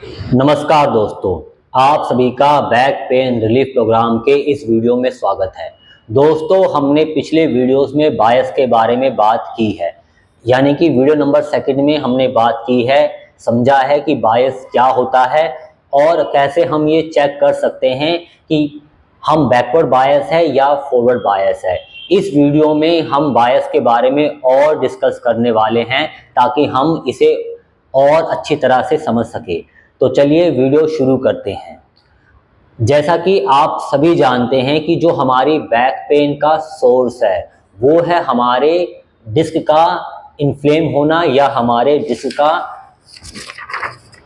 नमस्कार दोस्तों, आप सभी का बैक पेन रिलीफ प्रोग्राम के इस वीडियो में स्वागत है। दोस्तों, हमने पिछले वीडियोस में बायस के बारे में बात की है, यानी कि वीडियो नंबर 2 में हमने बात की है, समझा है कि बायस क्या होता है और कैसे हम ये चेक कर सकते हैं कि हम बैकवर्ड बायस है या फॉरवर्ड बायस है। इस वीडियो में हम बायस के बारे में और डिस्कस करने वाले हैं ताकि हम इसे और अच्छी तरह से समझ सके। तो चलिए वीडियो शुरू करते हैं। जैसा कि आप सभी जानते हैं कि जो हमारी बैक पेन का सोर्स है वो है हमारे डिस्क का इन्फ्लेम होना या हमारे डिस्क का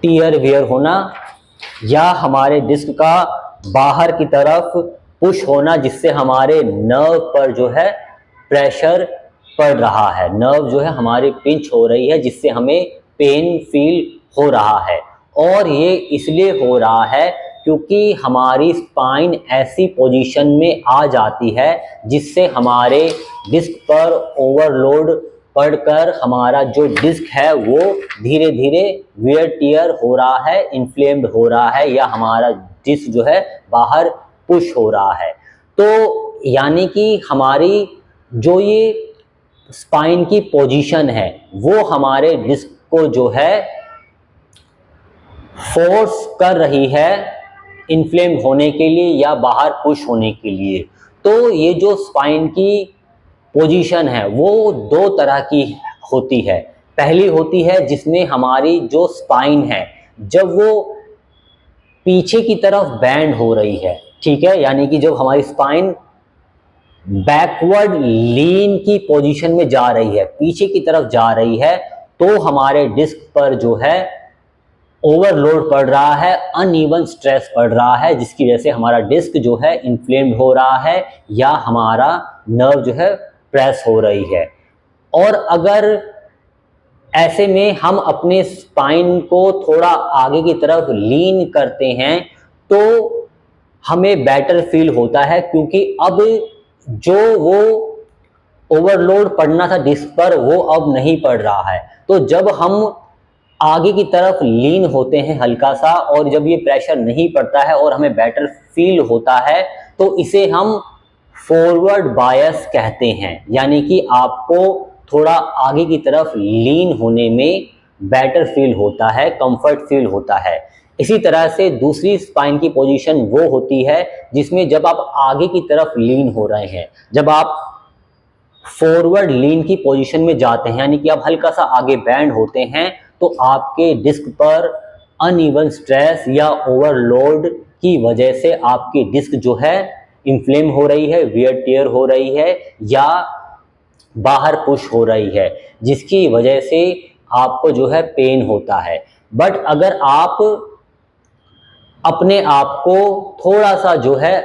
टियर वियर होना या हमारे डिस्क का बाहर की तरफ पुश होना, जिससे हमारे नर्व पर जो है प्रेशर पड़ रहा है, नर्व जो है हमारी पिंच हो रही है, जिससे हमें पेन फील हो रहा है। और ये इसलिए हो रहा है क्योंकि हमारी स्पाइन ऐसी पोजीशन में आ जाती है जिससे हमारे डिस्क पर ओवरलोड पड़कर हमारा जो डिस्क है वो धीरे धीरे वियर टियर हो रहा है, इन्फ्लेम्ड हो रहा है या हमारा डिस्क जो है बाहर पुश हो रहा है। तो यानी कि हमारी जो ये स्पाइन की पोजीशन है वो हमारे डिस्क को जो है फोर्स कर रही है इन्फ्लेम होने के लिए या बाहर पुश होने के लिए। तो ये जो स्पाइन की पोजीशन है वो दो तरह की होती है। पहली होती है जिसमें हमारी जो स्पाइन है जब वो पीछे की तरफ बैंड हो रही है, ठीक है, यानी कि जब हमारी स्पाइन बैकवर्ड लीन की पोजीशन में जा रही है, पीछे की तरफ जा रही है, तो हमारे डिस्क पर जो है ओवरलोड पड़ रहा है, अनइवन स्ट्रेस पड़ रहा है, जिसकी वजह से हमारा डिस्क जो है इन्फ्लेम्ड हो रहा है या हमारा नर्व जो है प्रेस हो रही है। और अगर ऐसे में हम अपने स्पाइन को थोड़ा आगे की तरफ लीन करते हैं तो हमें बेटर फील होता है, क्योंकि अब जो वो ओवरलोड पड़ना था डिस्क पर वो अब नहीं पड़ रहा है। तो जब हम आगे की तरफ लीन होते हैं हल्का सा और जब ये प्रेशर नहीं पड़ता है और हमें बेटर फील होता है तो इसे हम फॉरवर्ड बायस कहते हैं, यानी कि आपको थोड़ा आगे की तरफ लीन होने में बेटर फील होता है, कंफर्ट फील होता है। इसी तरह से दूसरी स्पाइन की पोजीशन वो होती है जिसमें जब आप आगे की तरफ लीन हो रहे हैं, जब आप फॉरवर्ड लीन की पोजीशन में जाते हैं, यानी कि आप हल्का सा आगे बैंड होते हैं, तो आपके डिस्क पर अनइवन स्ट्रेस या ओवरलोड की वजह से आपकी डिस्क जो है इन्फ्लेम हो रही है, वियर टियर हो रही है या बाहर पुश हो रही है, जिसकी वजह से आपको जो है पेन होता है। बट अगर आप अपने आप को थोड़ा सा जो है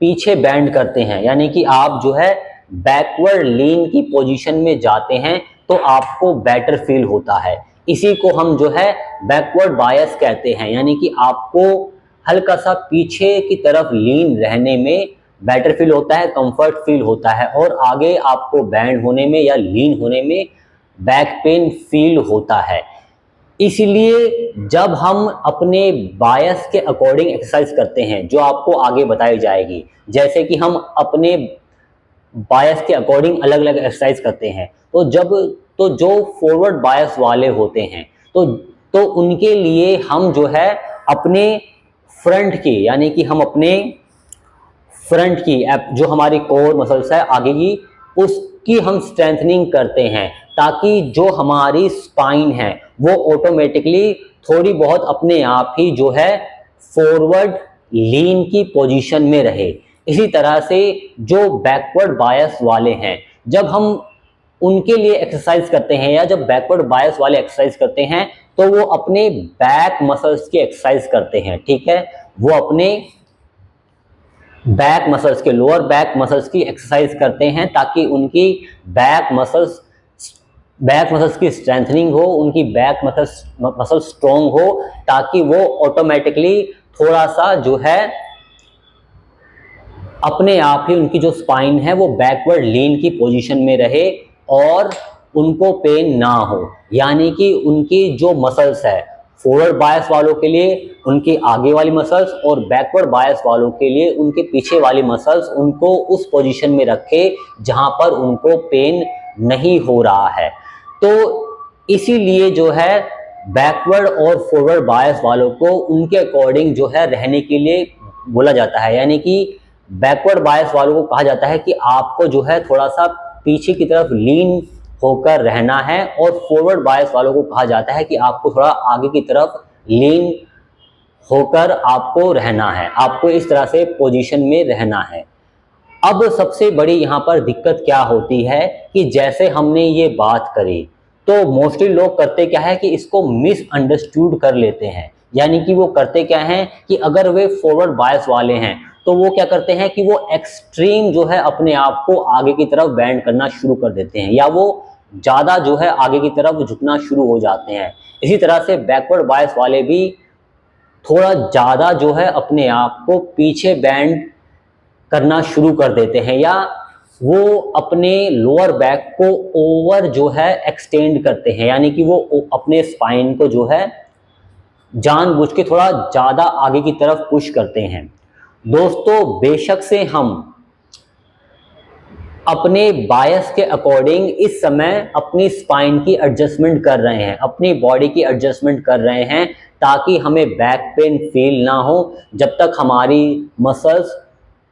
पीछे बैंड करते हैं, यानी कि आप जो है बैकवर्ड लीन की पोजीशन में जाते हैं, तो आपको बेटर फील होता है। इसी को हम जो है बैकवर्ड बायस कहते हैं, यानी कि आपको हल्का सा पीछे की तरफ लीन रहने में बेटर फील होता है, कंफर्ट फील होता है और आगे आपको बैंड होने में या लीन होने में बैक पेन फील होता है। इसलिए जब हम अपने बायस के अकॉर्डिंग एक्सरसाइज करते हैं, जो आपको आगे बताई जाएगी, जैसे कि हम अपने बायस के अकॉर्डिंग अलग अलग एक्सरसाइज करते हैं, तो जो फॉरवर्ड बायस वाले होते हैं तो उनके लिए हम जो है अपने फ्रंट की, यानी कि हम अपने फ्रंट की जो हमारी कोर मसल्स है आगे की, उसकी हम स्ट्रेंथनिंग करते हैं ताकि जो हमारी स्पाइन है वो ऑटोमेटिकली थोड़ी बहुत अपने आप ही जो है फॉरवर्ड लीन की पोजीशन में रहे। इसी तरह से जो बैकवर्ड बायस वाले हैं, जब हम उनके लिए एक्सरसाइज करते हैं या जब बैकवर्ड बायस वाले एक्सरसाइज करते हैं तो वो अपने बैक मसल्स की एक्सरसाइज करते हैं, ठीक है, वो अपने बैक मसल्स के लोअर बैक मसल्स की एक्सरसाइज करते हैं ताकि उनकी बैक मसल्स की स्ट्रेंथनिंग हो, उनकी बैक मसल स्ट्रॉन्ग हो, ताकि वो ऑटोमेटिकली थोड़ा सा जो है अपने आप ही उनकी जो स्पाइन है वो बैकवर्ड लीन की पोजीशन में रहे और उनको पेन ना हो, यानी कि उनकी जो मसल्स है फॉरवर्ड बायस वालों के लिए उनकी आगे वाली मसल्स और बैकवर्ड बायस वालों के लिए उनके पीछे वाली मसल्स उनको उस पोजीशन में रखे जहां पर उनको पेन नहीं हो रहा है। तो इसीलिए जो है बैकवर्ड और फॉरवर्ड बायस वालों को उनके अकॉर्डिंग जो है रहने के लिए बोला जाता है। यानी कि बैकवर्ड बायस वालों को कहा जाता है कि आपको जो है थोड़ा सा पीछे की तरफ लीन होकर रहना है, और फॉरवर्ड बायस वालों को कहा जाता है कि आपको थोड़ा आगे की तरफ लीन होकर आपको रहना है, आपको इस तरह से पोजीशन में रहना है। अब सबसे बड़ी यहाँ पर दिक्कत क्या होती है कि जैसे हमने ये बात करी तो मोस्टली लोग करते क्या है कि इसको मिसअंडरस्टूड कर लेते हैं। यानी कि वो करते क्या हैं कि अगर वे फॉरवर्ड बायस वाले हैं तो वो क्या करते हैं कि वो एक्सट्रीम जो है अपने आप को आगे की तरफ बेंड करना शुरू कर देते हैं, या वो ज़्यादा जो है आगे की तरफ झुकना शुरू हो जाते हैं। इसी तरह से बैकवर्ड बायस वाले भी थोड़ा ज़्यादा जो है अपने आप को पीछे बेंड करना शुरू कर देते हैं, या वो अपने लोअर बैक को ओवर जो है एक्सटेंड करते हैं। यानी कि वो अपने स्पाइन को जो है जानबूझ के थोड़ा ज़्यादा आगे की तरफ पुश करते हैं। दोस्तों, बेशक से हम अपने बायस के अकॉर्डिंग इस समय अपनी स्पाइन की एडजस्टमेंट कर रहे हैं, अपनी बॉडी की एडजस्टमेंट कर रहे हैं ताकि हमें बैक पेन फील ना हो जब तक हमारी मसल्स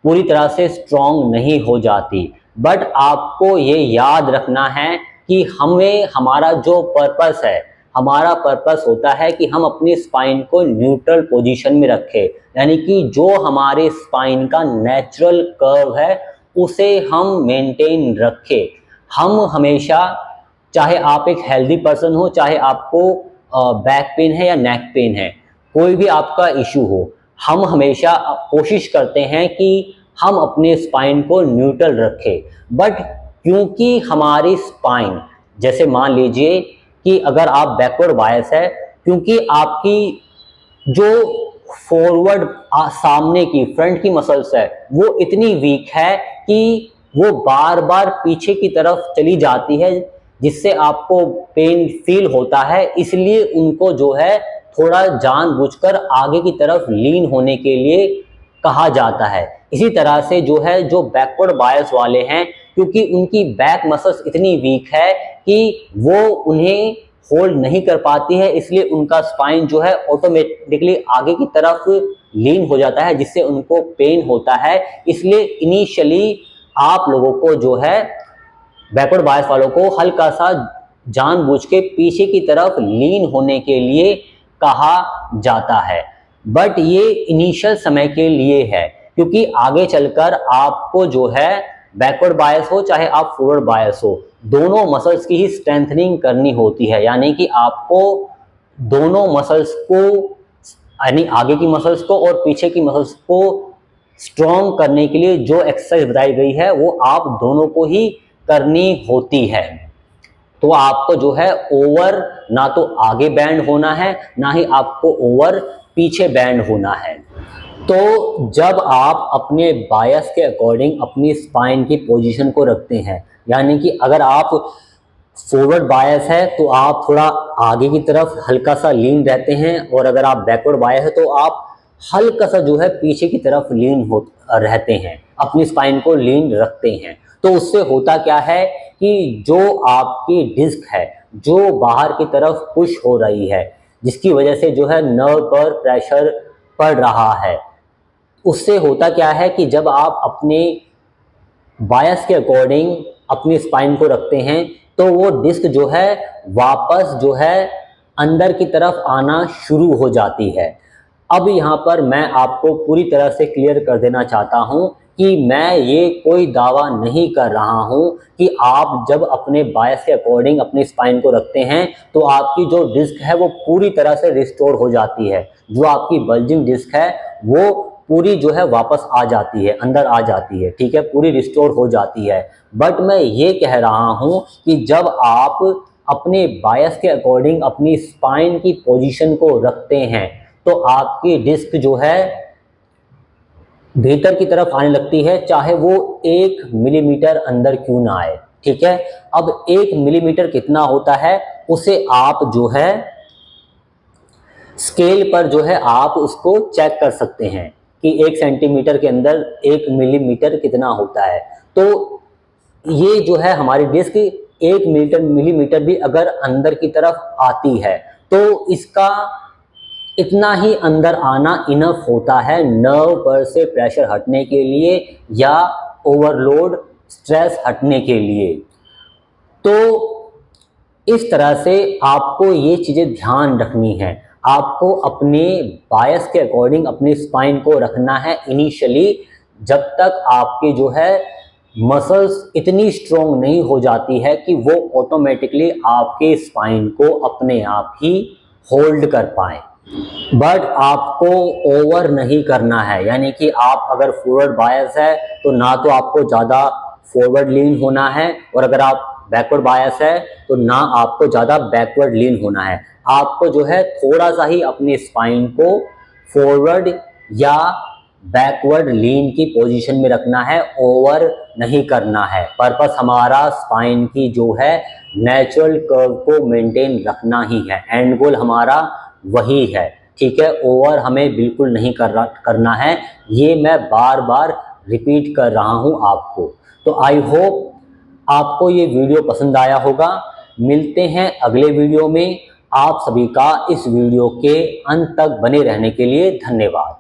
पूरी तरह से स्ट्रॉन्ग नहीं हो जाती। बट आपको ये याद रखना है कि हमें हमारा जो पर्पस है, हमारा पर्पस होता है कि हम अपनी स्पाइन को न्यूट्रल पोजीशन में रखें। यानी कि जो हमारे स्पाइन का नेचुरल कर्व है उसे हम मेंटेन रखें। हम हमेशा, चाहे आप एक हेल्दी पर्सन हो, चाहे आपको बैक पेन है या नेक पेन है, कोई भी आपका इशू हो, हम हमेशा कोशिश करते हैं कि हम अपने स्पाइन को न्यूट्रल रखें। बट क्योंकि हमारी स्पाइन, जैसे मान लीजिए कि अगर आप बैकवर्ड बायस है, क्योंकि आपकी जो फॉरवर्ड सामने की फ्रंट की मसल्स है वो इतनी वीक है कि वो बार बार पीछे की तरफ चली जाती है, जिससे आपको पेन फील होता है। इसलिए उनको जो है थोड़ा जानबूझकर आगे की तरफ लीन होने के लिए कहा जाता है। इसी तरह से जो है जो बैकवर्ड बायस वाले हैं, क्योंकि उनकी बैक मसल्स इतनी वीक है कि वो उन्हें होल्ड नहीं कर पाती है, इसलिए उनका स्पाइन जो है ऑटोमेटिकली आगे की तरफ लीन हो जाता है, जिससे उनको पेन होता है। इसलिए इनिशियली आप लोगों को जो है बैकवर्ड बायस वालों को हल्का सा जानबूझ के पीछे की तरफ लीन होने के लिए कहा जाता है। बट ये इनिशियल समय के लिए है, क्योंकि आगे चलकर आपको जो है बैकवर्ड बायस हो चाहे आप फॉरवर्ड बायस हो, दोनों मसल्स की ही स्ट्रेंथनिंग करनी होती है। यानी कि आपको दोनों मसल्स को, यानी आगे की मसल्स को और पीछे की मसल्स को स्ट्रॉन्ग करने के लिए जो एक्सरसाइज बताई गई है वो आप दोनों को ही करनी होती है। तो आपको जो है ओवर ना तो आगे बैंड होना है, ना ही आपको ओवर पीछे बैंड होना है। तो जब आप अपने बायस के अकॉर्डिंग अपनी स्पाइन की पोजीशन को रखते हैं, यानी कि अगर आप फॉरवर्ड बायस है तो आप थोड़ा आगे की तरफ हल्का सा लीन रहते हैं, और अगर आप बैकवर्ड बायस है तो आप हल्का सा जो है पीछे की तरफ लीन रहते हैं, अपनी स्पाइन को लीन रखते हैं। तो उससे होता क्या है कि जो आपकी डिस्क है जो बाहर की तरफ पुश हो रही है, जिसकी वजह से जो है नर्व पर प्रेशर पड़ रहा है, उससे होता क्या है कि जब आप अपने बायस के अकॉर्डिंग अपनी स्पाइन को रखते हैं तो वो डिस्क जो है वापस जो है अंदर की तरफ आना शुरू हो जाती है। अब यहाँ पर मैं आपको पूरी तरह से क्लियर कर देना चाहता हूँ कि मैं ये कोई दावा नहीं कर रहा हूँ कि आप जब अपने बायस के अकॉर्डिंग अपनी स्पाइन को रखते हैं तो आपकी जो डिस्क है वो पूरी तरह से रिस्टोर हो जाती है, जो आपकी बल्जिंग डिस्क है वो पूरी जो है वापस आ जाती है, अंदर आ जाती है, ठीक है, पूरी रिस्टोर हो जाती है। बट मैं ये कह रहा हूँ कि जब आप अपने बायस के अकॉर्डिंग अपनी स्पाइन की पोजीशन को रखते हैं तो आपकी डिस्क जो है भीतर की तरफ आने लगती है, चाहे वो 1 मिलीमीटर अंदर क्यों ना आए, ठीक है। अब 1 मिलीमीटर कितना होता है उसे आप जो है स्केल पर जो है आप उसको चेक कर सकते हैं कि 1 सेंटीमीटर के अंदर 1 मिलीमीटर कितना होता है। तो ये जो है हमारी डिस्क 1 मिलीमीटर भी अगर अंदर की तरफ आती है तो इसका इतना ही अंदर आना इनफ होता है नर्व पर से प्रेशर हटने के लिए या ओवरलोड स्ट्रेस हटने के लिए। तो इस तरह से आपको ये चीज़ें ध्यान रखनी है। आपको अपने बायस के अकॉर्डिंग अपने स्पाइन को रखना है इनिशियली, जब तक आपके जो है मसल्स इतनी स्ट्रोंग नहीं हो जाती है कि वो ऑटोमेटिकली आपके स्पाइन को अपने आप ही होल्ड कर पाए। बट आपको ओवर नहीं करना है, यानी कि आप अगर फॉरवर्ड बायस है तो ना तो आपको ज़्यादा फॉरवर्ड लीन होना है, और अगर आप बैकवर्ड बायस है तो ना आपको ज़्यादा बैकवर्ड लीन होना है। आपको जो है थोड़ा सा ही अपने स्पाइन को फॉरवर्ड या बैकवर्ड लीन की पोजीशन में रखना है, ओवर नहीं करना है। पर्पस हमारा स्पाइन की जो है नेचुरल कर्व को मेंटेन रखना ही है, एंड गोल हमारा वही है। ठीक है, ओवर हमें बिल्कुल नहीं करना है, ये मैं बार बार रिपीट कर रहा हूँ आपको। तो आई होप आपको ये वीडियो पसंद आया होगा। मिलते हैं अगले वीडियो में। आप सभी का इस वीडियो के अंत तक बने रहने के लिए धन्यवाद।